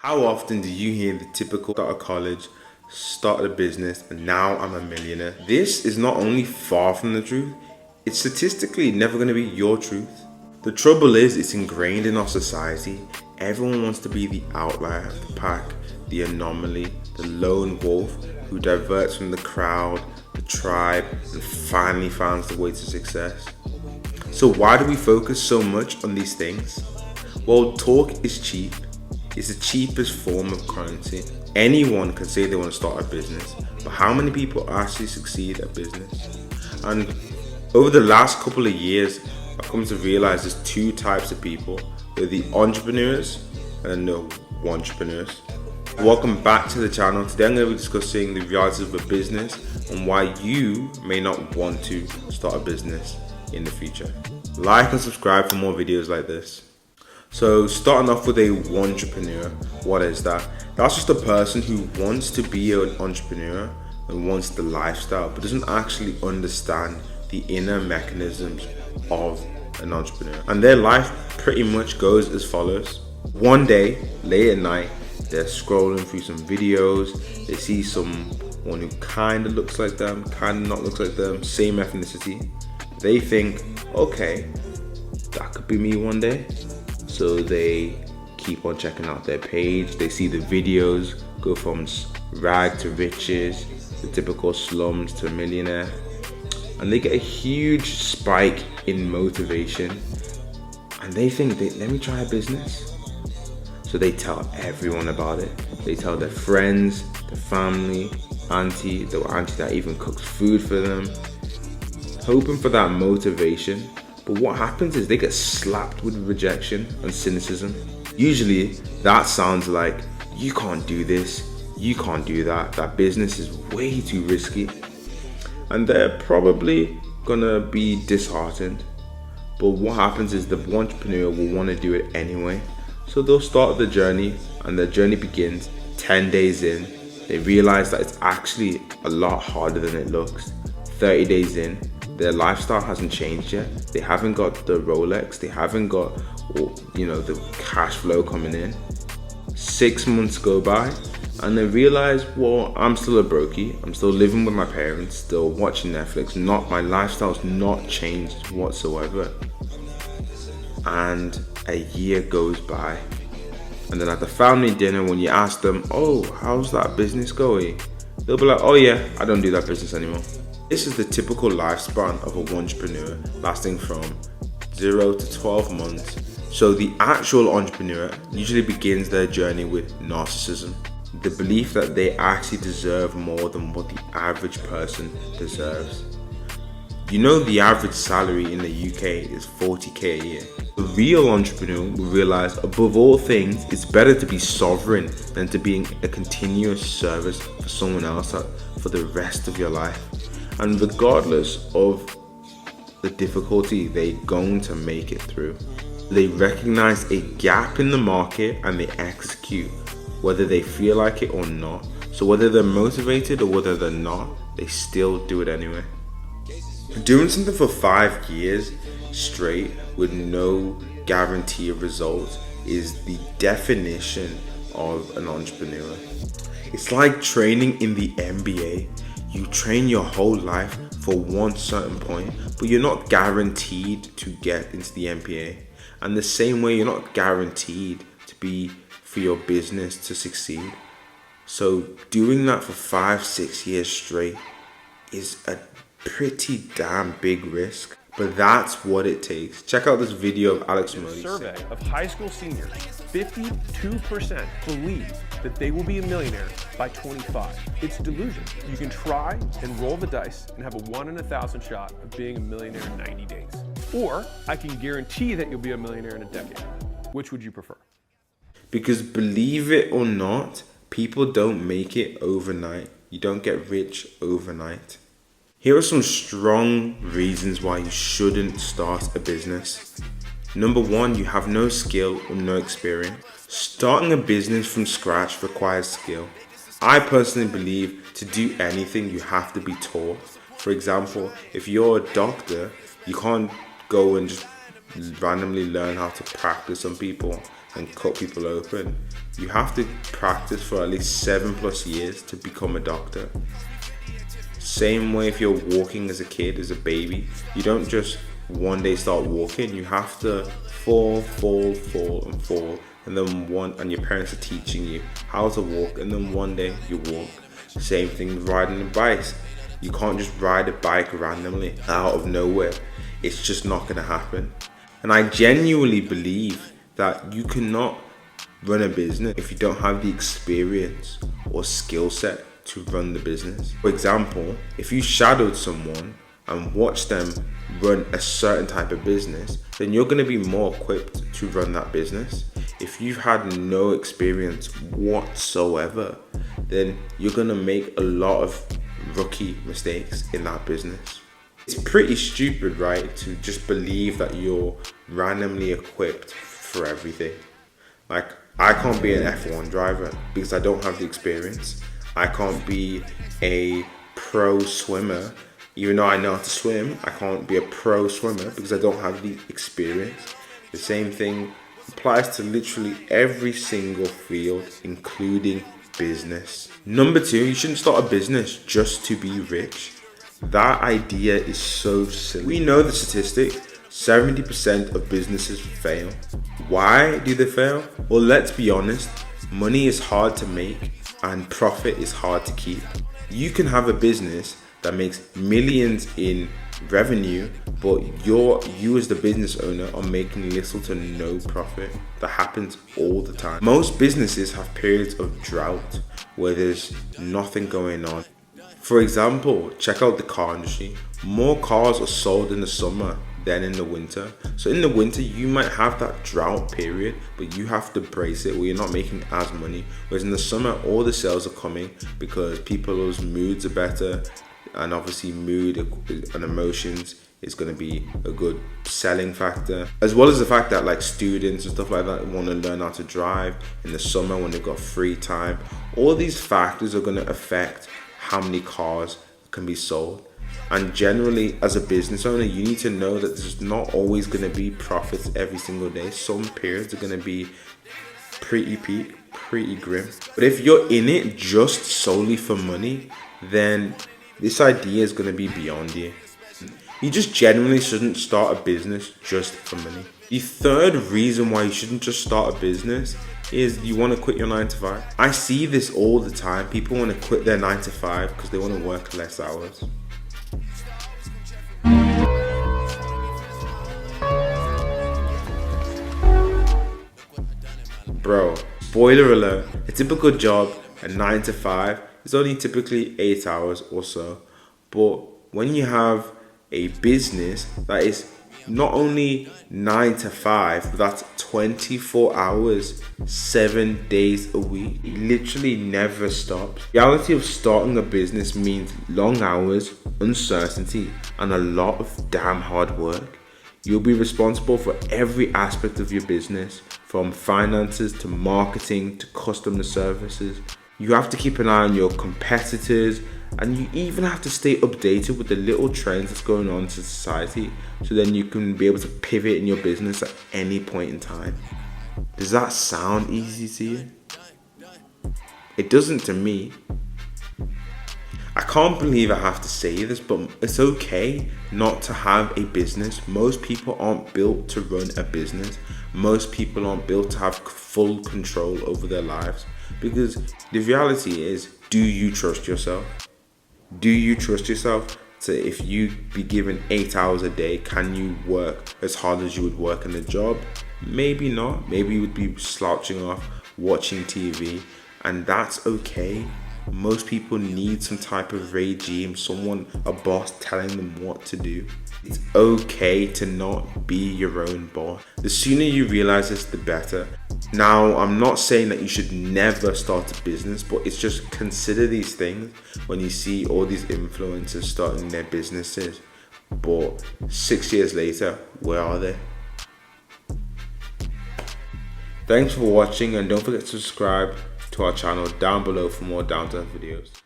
How often do you hear the typical start of college, start a business, and now I'm a millionaire? This is not only far from the truth, it's statistically never going to be your truth. The trouble is, it's ingrained in our society. Everyone wants to be the outlier of the pack, the anomaly, the lone wolf who diverts from the crowd, the tribe, and finally finds the way to success. So, why do we focus so much on these things? Well, talk is cheap. It's the cheapest form of currency. Anyone can say they want to start a business, but how many people actually succeed at business? And over the last couple of years, I've come to realize there's two types of people. There are the entrepreneurs and the entrepreneurs. Welcome back to the channel. Today I'm going to be discussing the realities of a business and why you may not want to start a business in the future. Like and subscribe for more videos like this. So starting off with a entrepreneur, what is that? That's just a person who wants to be an entrepreneur and wants the lifestyle, but doesn't actually understand the inner mechanisms of an entrepreneur. And their life pretty much goes as follows. One day, late at night, they're scrolling through some videos, they see someone who kind of looks like them, kind of not looks like them, same ethnicity. They think, okay, that could be me one day. So they keep on checking out their page. They see the videos go from rag to riches, the typical slums to a millionaire. And they get a huge spike in motivation. And they think, let me try a business. So they tell everyone about it. They tell their friends, their family, the auntie that even cooks food for them, hoping for that motivation. But what happens is they get slapped with rejection and cynicism. Usually that sounds like, you can't do this, you can't do that, that business is way too risky. And they're probably gonna be disheartened. But what happens is the entrepreneur will wanna do it anyway. So they'll start the journey, and the journey begins 10 days in. They realize that it's actually a lot harder than it looks. 30 days in, their lifestyle hasn't changed yet. They haven't got the Rolex. They haven't got, the cash flow coming in. 6 months go by, and they realize, well, I'm still a brokey. I'm still living with my parents, still watching Netflix. My lifestyle's not changed whatsoever. And a year goes by, and then at the family dinner, when you ask them, oh, how's that business going? They'll be like, oh yeah, I don't do that business anymore. This is the typical lifespan of an entrepreneur, lasting from 0 to 12 months. So the actual entrepreneur usually begins their journey with narcissism, the belief that they actually deserve more than what the average person deserves. You know, the average salary in the UK is 40k a year. The real entrepreneur will realize, above all things, it's better to be sovereign than to be a continuous service for someone else for the rest of your life. And regardless of the difficulty, they're going to make it through. They recognize a gap in the market and they execute, whether they feel like it or not. So whether they're motivated or whether they're not, they still do it anyway. Doing something for 5 years straight with no guarantee of results is the definition of an entrepreneur. It's like training in the NBA. You train your whole life for one certain point, but you're not guaranteed to get into the NBA. And the same way, you're not guaranteed to be for your business to succeed. So doing that for 5-6 years straight is a pretty damn big risk, but that's what it takes. Check out this video of Alex Modi. Survey of high school seniors, 52% believe that they will be a millionaire by 25. It's delusion. You can try and roll the dice and have a 1 in 1,000 shot of being a millionaire in 90 days. Or I can guarantee that you'll be a millionaire in a decade. Which would you prefer? Because believe it or not, people don't make it overnight. You don't get rich overnight. Here are some strong reasons why you shouldn't start a business. Number 1, you have no skill or no experience. Starting a business from scratch requires skill. I personally believe to do anything you have to be taught. For example, if you're a doctor, you can't go and just randomly learn how to practice on people and cut people open. You have to practice for at least 7+ years to become a doctor. Same way if you're walking as a kid, as a baby, you don't just one day start walking. You have to fall, and then and your parents are teaching you how to walk, and then one day you walk. Same thing with riding a bike. You can't just ride a bike randomly out of nowhere. It's just not going to happen. And I genuinely believe that you cannot run a business if you don't have the experience or skill set to run the business. For example, if you shadowed someone and watched them run a certain type of business, then you're going to be more equipped to run that business. If you've had no experience whatsoever, then you're going to make a lot of rookie mistakes in that business. It's pretty stupid, right, to just believe that you're randomly equipped for everything. Like, I can't be an F1 driver because I don't have the experience. I can't be a pro swimmer. Even though I know how to swim, I can't be a pro swimmer because I don't have the experience. The same thing applies to literally every single field, including business. Number 2, you shouldn't start a business just to be rich. That idea is so silly. We know the statistic, 70% of businesses fail. Why do they fail? Well, let's be honest, money is hard to make and profit is hard to keep. You can have a business that makes millions in revenue, but you as the business owner are making little to no profit. That happens all the time. Most businesses have periods of drought where there's nothing going on. For example, check out the car industry. More cars are sold in the summer than in the winter. So in the winter, you might have that drought period, but you have to brace it where you're not making as money. Whereas in the summer, all the sales are coming because people's moods are better. And obviously mood and emotions is going to be a good selling factor, as well as the fact that like students and stuff like that want to learn how to drive in the summer when they've got free time. All these factors are going to affect how many cars can be sold. And generally, as a business owner, you need to know that there's not always going to be profits every single day. Some periods are going to be pretty peak, pretty grim. But if you're in it just solely for money, then this idea is going to be beyond you. You just genuinely shouldn't start a business just for money. The third reason why you shouldn't just start a business is you want to quit your 9 to 5. I see this all the time. People want to quit their 9 to 5 because they want to work less hours. Bro, spoiler alert, a typical job at 9 to 5 is only typically 8 hours or so. But when you have a business that is not only 9 to 5, but that's 24 hours, 7 days a week, it literally never stops. The reality of starting a business means long hours, uncertainty, and a lot of damn hard work. You'll be responsible for every aspect of your business, from finances to marketing to customer services. You have to keep an eye on your competitors, and you even have to stay updated with the little trends that's going on in society, so then you can be able to pivot in your business at any point in time. Does that sound easy to you? It doesn't to me. I can't believe I have to say this, but it's okay not to have a business. Most people aren't built to run a business. Most people aren't built to have full control over their lives. Because the reality is, do you trust yourself? Do you trust yourself to, if you be given 8 hours a day, can you work as hard as you would work in a job? Maybe not. Maybe you would be slouching off, watching TV, and that's okay. Most people need some type of regime, a boss telling them what to do. It's okay to not be your own boss. The sooner you realize this, the better. Now, I'm not saying that you should never start a business, but it's just consider these things when you see all these influencers starting their businesses. But 6 years later, where are they? Thanks for watching, and don't forget to subscribe to our channel down below for more down-to-earth videos.